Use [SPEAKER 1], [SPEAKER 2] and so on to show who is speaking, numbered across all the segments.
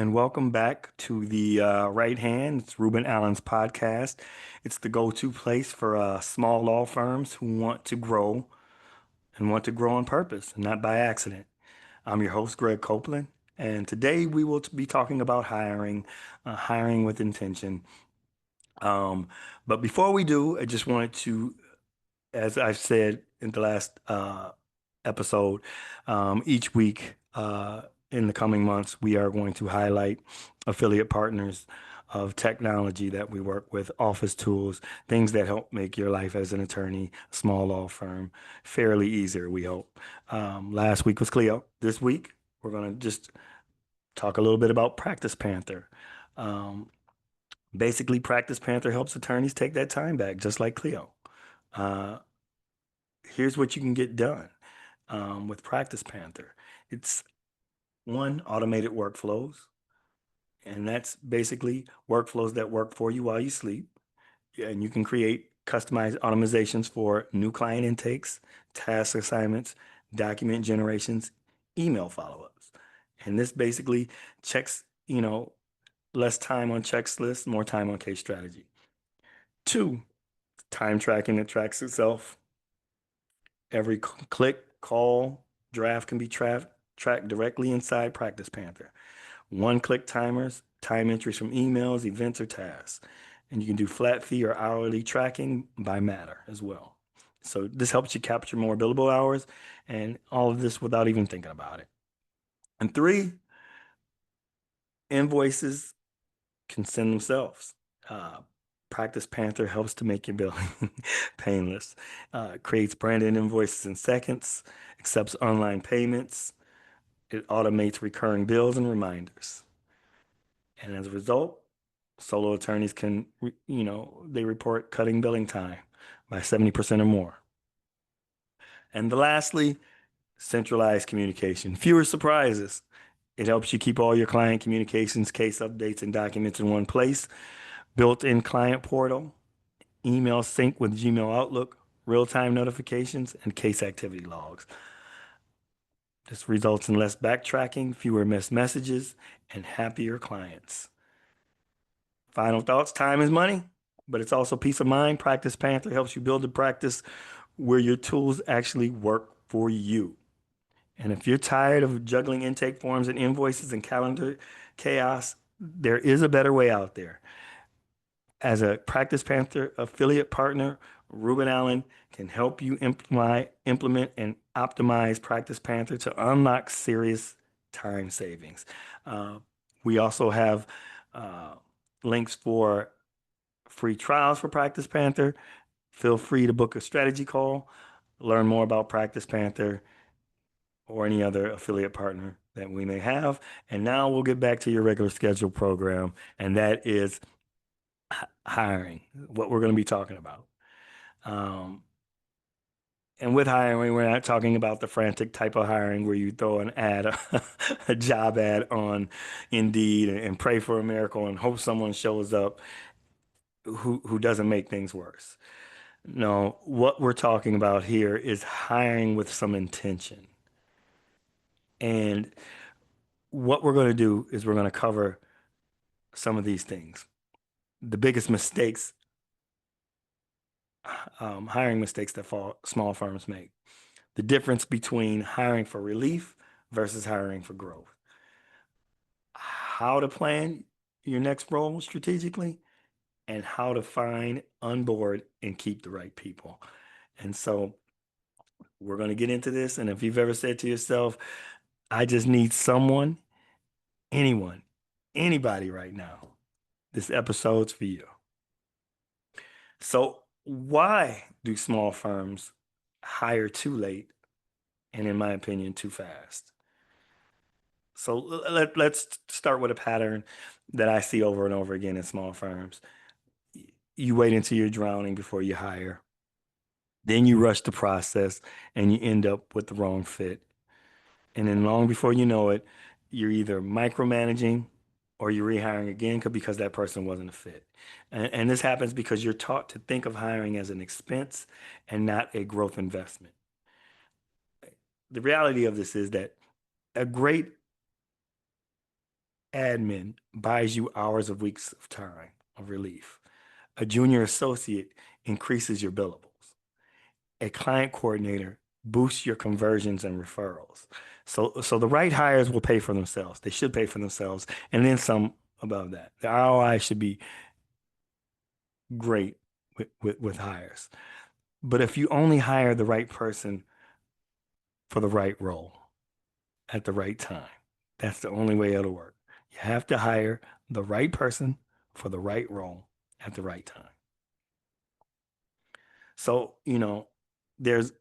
[SPEAKER 1] and welcome back to the right hand. It's Reuben Allen's podcast. It's the go-to place for small law firms who want to grow and want to grow on purpose and not by accident. I'm your host, Greg Copeland, and today we will be talking about hiring with intention. Um, but before we do, I just wanted to, as I've said in the last episode, each week in the coming months, we are going to highlight affiliate partners of technology that we work with, office tools, things that help make your life as an attorney, small law firm, fairly easier, we hope. Last week was Clio. This week, we're going to just talk a little bit about Practice Panther. Um, Basically, Practice Panther helps attorneys take that time back, just like Clio. Uh, Here's what you can get done with Practice Panther. It's one, automated workflows, and that's basically workflows that work for you while you sleep. Yeah, and you can create customized automatizations for new client intakes, task assignments, document generations, email follow-ups. And this basically checks, less time on checks list, more time on case strategy. Two, time tracking that tracks itself. Every click, call, draft can be tracked directly inside Practice Panther. One-click timers, time entries from emails, events, or tasks. And you can do flat fee or hourly tracking by matter as well. So this helps you capture more billable hours and all of this without even thinking about it. And three, invoices can send themselves. Uh, Practice Panther helps to make your billing painless. Creates branded invoices in seconds, accepts online payments. It automates recurring bills and reminders. And as a result, solo attorneys can, they report cutting billing time by 70% or more. And lastly, centralized communication. Fewer surprises. It helps you keep all your client communications, case updates, and documents in one place. Built-in client portal, email sync with Gmail Outlook, real-time notifications, and case activity logs. This results in less backtracking, fewer missed messages, and happier clients. Final thoughts, time is money, but it's also peace of mind. Practice Panther helps you build a practice where your tools actually work for you. And if you're tired of juggling intake forms and invoices and calendar chaos, there is a better way out there. As a Practice Panther affiliate partner, Reuben Allen can help you implement and optimize Practice Panther to unlock serious time savings. Uh, we also have uh, links for free trials for Practice Panther. Feel free to book a strategy call, learn more about Practice Panther or any other affiliate partner that we may have. And now we'll get back to your regular scheduled program, and that is hiring, what we're going to be talking about. Um, and with hiring, we're not talking about the frantic type of hiring where you throw an ad, a job ad on Indeed and pray for a miracle and hope someone shows up who doesn't make things worse. No, what we're talking about here is hiring with some intention. And what we're going to do is we're going to cover some of these things. The biggest mistakes, hiring mistakes that small firms make. The difference between hiring for relief versus hiring for growth. How to plan your next role strategically and how to find, onboard, and keep the right people. And so we're going to get into this. And if you've ever said to yourself, I just need someone, anyone, anybody right now, this episode's for you. So why do small firms hire too late and, in my opinion, too fast? So let's start with a pattern that I see over and over again in small firms. You wait until you're drowning before you hire. Then you rush the process and you end up with the wrong fit. And then long before you know it, you're either micromanaging or you're rehiring again because that person wasn't a fit. And this happens because you're taught to think of hiring as an expense and not a growth investment. The reality of this is that a great admin buys you hours of weeks of time of relief. A junior associate increases your billables. A client coordinator boosts your conversions and referrals. So the right hires will pay for themselves. They should pay for themselves, and then some above that. The ROI should be great with hires. But if you only hire the right person for the right role at the right time, that's the only way it'll work. You have to hire the right person for the right role at the right time. So, there's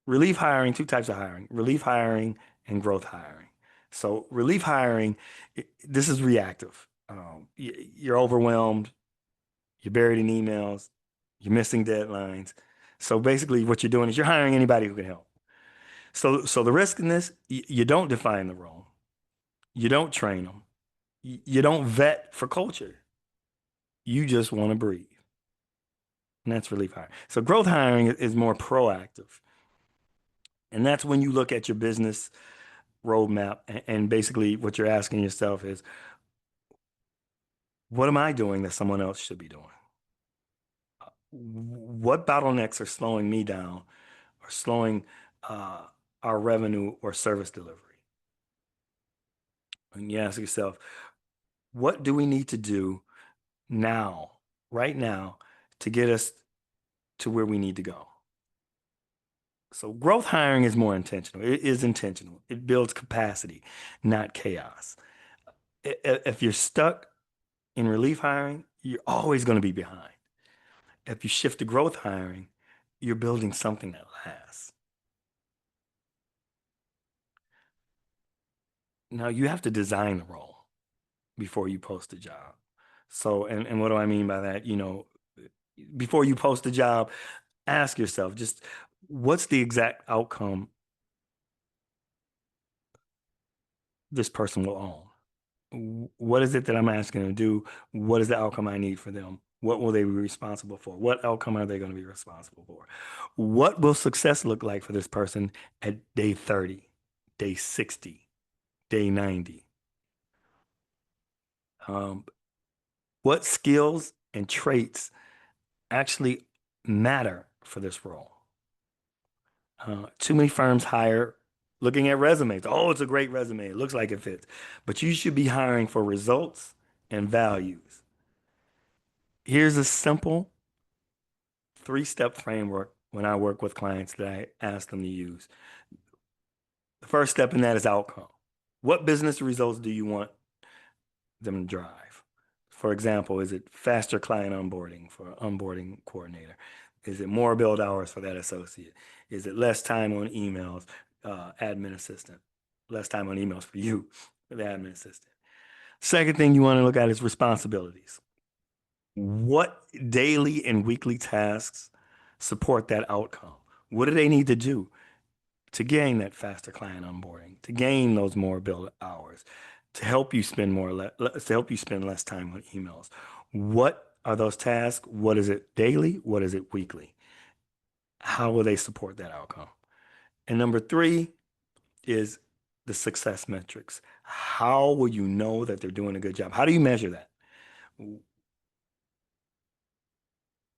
[SPEAKER 1] relief hiring, two types of hiring, relief hiring and growth hiring. So relief hiring, this is reactive. You're overwhelmed, you're buried in emails, you're missing deadlines. So basically what you're doing is you're hiring anybody who can help. So the risk in this, you don't define the role. You don't train them. You don't vet for culture. You just want to breathe. And that's relief hiring. So growth hiring is more proactive. And that's when you look at your business roadmap and basically what you're asking yourself is, what am I doing that someone else should be doing? What bottlenecks are slowing me down or slowing uh, our revenue or service delivery? And you ask yourself, what do we need to do now, right now, to get us to where we need to go? So growth hiring is more intentional. It is intentional. It builds capacity, not chaos. If you're stuck in relief hiring, you're always going to be behind. If you shift to growth hiring, you're building something that lasts. Now you have to design the role before you post a job. So, and what do I mean by that? Before you post a job, ask yourself just what's the exact outcome this person will own? What is it that I'm asking them to do? What is the outcome I need for them? What will they be responsible for? What outcome are they going to be responsible for? What will success look like for this person at day 30, day 60, day 90? Um, what skills and traits actually matter for this role? Too many firms hire looking at resumes. Oh, it's a great resume. It looks like it fits. But you should be hiring for results and values. Here's a simple three-step framework when I work with clients that I ask them to use. The first step in that is outcome. What business results do you want them to drive? For example, is it faster client onboarding for an onboarding coordinator? Is it more build hours for that associate? Is it less time on emails, admin assistant? Less time on emails for you, the admin assistant. Second thing you want to look at is responsibilities. What daily and weekly tasks support that outcome? What do they need to do to gain that faster client onboarding, to gain those more bill hours, to help you spend to help you spend less time on emails? What are those tasks? What is it daily? What is it weekly? How will they support that outcome? And number three is the success metrics. How will you know that they're doing a good job? How do you measure that?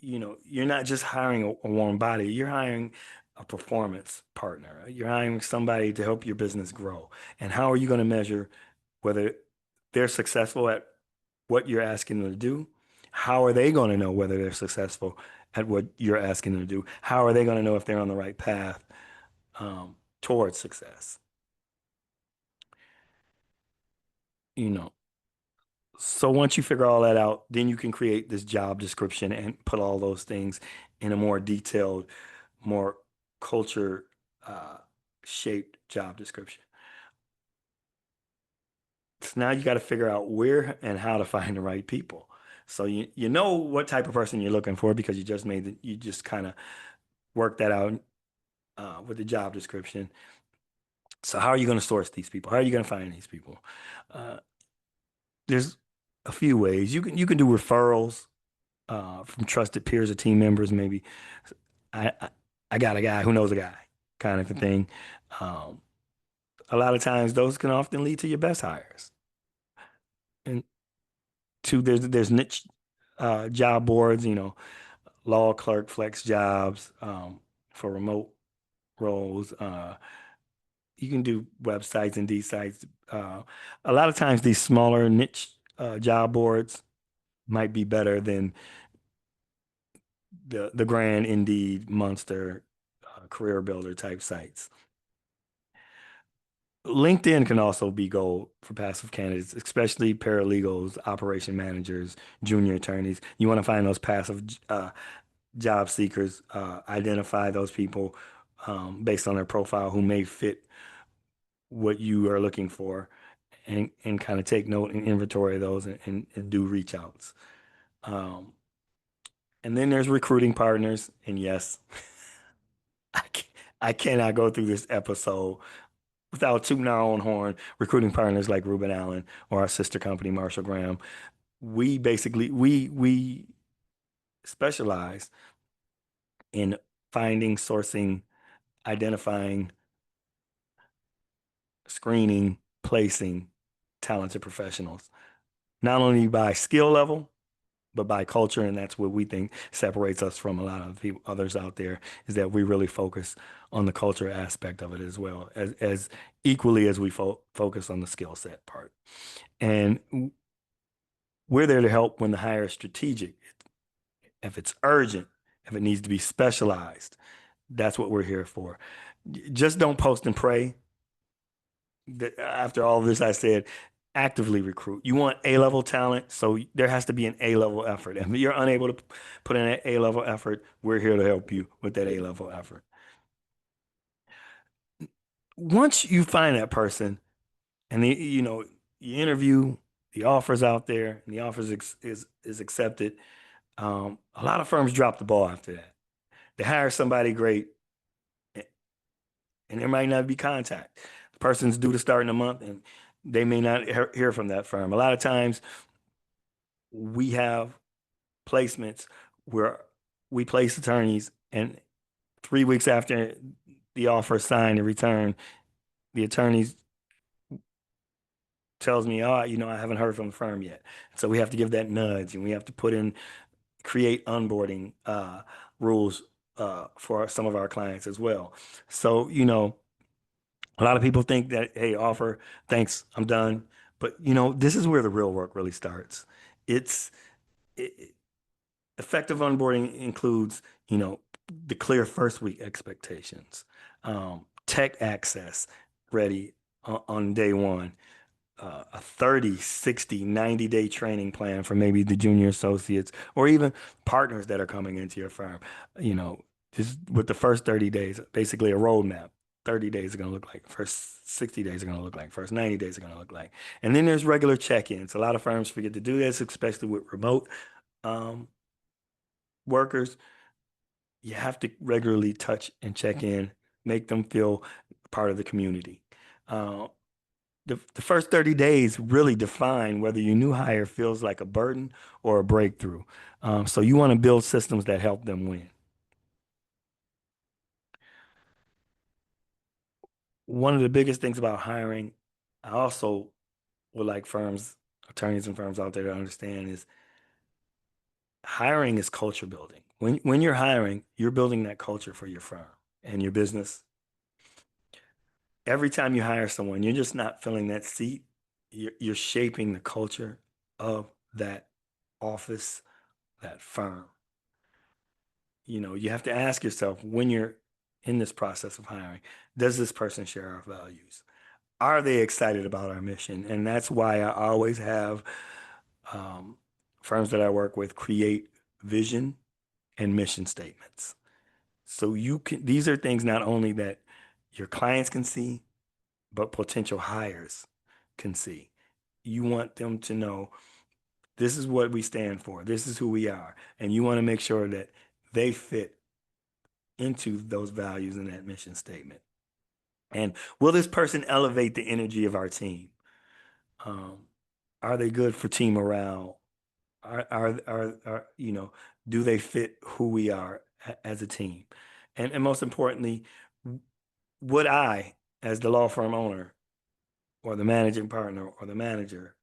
[SPEAKER 1] You're not just hiring a warm body, you're hiring a performance partner. You're hiring somebody to help your business grow. And how are you going to measure whether they're successful at what you're asking them to do? How are they going to know whether they're successful at what you're asking them to do? How are they going to know if they're on the right path towards success? You know, so once you figure all that out, then you can create this job description and put all those things in a more detailed, more culture uh, shaped job description. So now you got to figure out where and how to find the right people. So you know what type of person you're looking for because you just kind of worked that out with the job description. So how are you going to source these people? How are you going to find these people? Uh, there's a few ways you can do referrals from trusted peers or team members. Maybe I, I I got a guy who knows a guy, kind of a thing. Um, a lot of times those can often lead to your best hires. And two, there's niche job boards, law clerk, flex jobs, for remote roles. You can do websites and these sites. A lot of times these smaller niche job boards might be better than the grand Indeed monster career builder type sites. LinkedIn can also be gold for passive candidates, especially paralegals, operation managers, junior attorneys. You want to find those passive job seekers, identify those people based on their profile who may fit what you are looking for, and kind of take note and inventory of those, and do reach outs. Um, and then there's recruiting partners. And yes, I, ca- I cannot go through this episode without tooting our own horn. Recruiting partners like Reuben Allen or our sister company, Marshall Graham. We basically we specialize in finding, sourcing, identifying, screening, placing talented professionals, not only by skill level, but by culture. And that's what we think separates us from a lot of people, others out there, is that we really focus on the culture aspect of it as well, as equally as we focus on the skill set part. And we're there to help when the hire is strategic, if it's urgent, if it needs to be specialized. That's what we're here for. Just don't post and pray. After all of this, I said, actively recruit. You want A-level talent, so there has to be an A-level effort. If you're unable to put in an A-level effort, we're here to help you with that A-level effort. Once you find that person, and you interview, the offers out there, and the offers is accepted, a lot of firms drop the ball after that. They hire somebody great, and there might not be contact. The person's due to start in a month, and they may not hear from that firm. A lot of times, we have placements where we place attorneys, and 3 weeks after the offer is signed and returned, the attorneys tells me, oh, I haven't heard from the firm yet. So we have to give that nudge, and we have to create onboarding rules for some of our clients as well. So, a lot of people think that, hey, offer, thanks, I'm done. But, this is where the real work really starts. It's it, Effective onboarding includes, the clear first week expectations, tech access ready on day one, a 30, 60, 90-day training plan for maybe the junior associates or even partners that are coming into your firm. You know, just with the first 30 days, basically a roadmap. 30 days are going to look like, first 60 days are going to look like, first 90 days are going to look like. And then there's regular check-ins. A lot of firms forget to do this, especially with remote um, workers. You have to regularly touch and check in, make them feel part of the community. Uh, the first 30 days really define whether your new hire feels like a burden or a breakthrough. So you want to build systems that help them win. One of the biggest things about hiring, I also would like attorneys and firms out there to understand, is hiring is culture building. When you're hiring, you're building that culture for your firm and your business. Every time you hire someone, you're just not filling that seat. You're shaping the culture of that office, that firm. You have to ask yourself, when you're in this process of hiring, does this person share our values? Are they excited about our mission? And that's why I always have um, firms that I work with create vision and mission statements. So these are things not only that your clients can see, but potential hires can see. You want them to know, this is what we stand for. This is who we are. And you want to make sure that they fit into those values in that mission statement. And will this person elevate the energy of our team? Um, are they good for team morale? Do they fit who we are as a team? And most importantly, would I, as the law firm owner or the managing partner or the manager,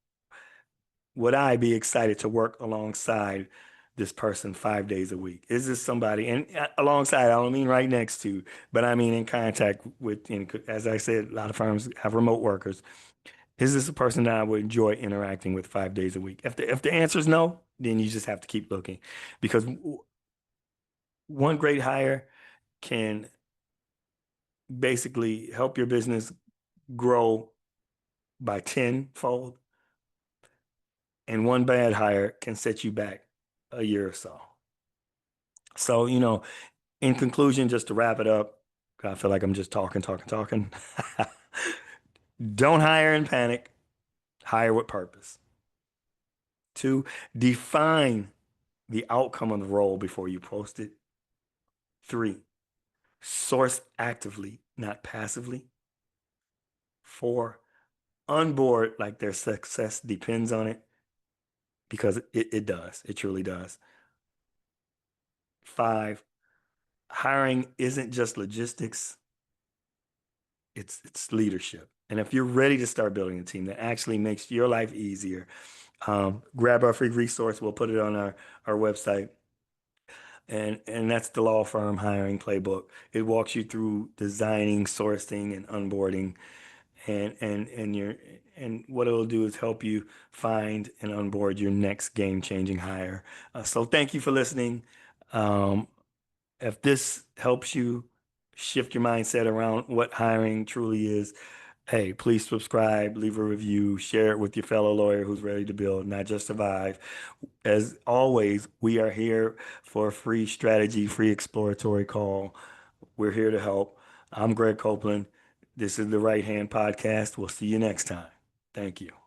[SPEAKER 1] would I be excited to work alongside this person 5 days a week? Is this somebody, and alongside, I don't mean right next to, but I mean in contact with, as I said, a lot of firms have remote workers. Is this a person that I would enjoy interacting with 5 days a week? If the answer is no, then you just have to keep looking because one great hire can basically help your business grow by tenfold, and one bad hire can set you back a year or so. So, in conclusion, just to wrap it up, I feel like I'm just talking, talking, talking. Don't hire in panic, hire with purpose. Two, define the outcome of the role before you post it. Three, source actively, not passively. Four, onboard like their success depends on it because it does. It truly does. Five, hiring isn't just logistics, it's leadership. And if you're ready to start building a team that actually makes your life easier, grab our free resource. We'll put it on our website. And that's the law firm hiring playbook. It walks you through designing, sourcing, and onboarding. And what it'll do is help you find and onboard your next game-changing hire. So thank you for listening. Um, if this helps you shift your mindset around what hiring truly is, hey, please subscribe, leave a review, share it with your fellow lawyer who's ready to build, not just survive. As always, we are here for a free strategy, free exploratory call. We're here to help. I'm Greg Copeland. This is the Right Hand Podcast. We'll see you next time. Thank you.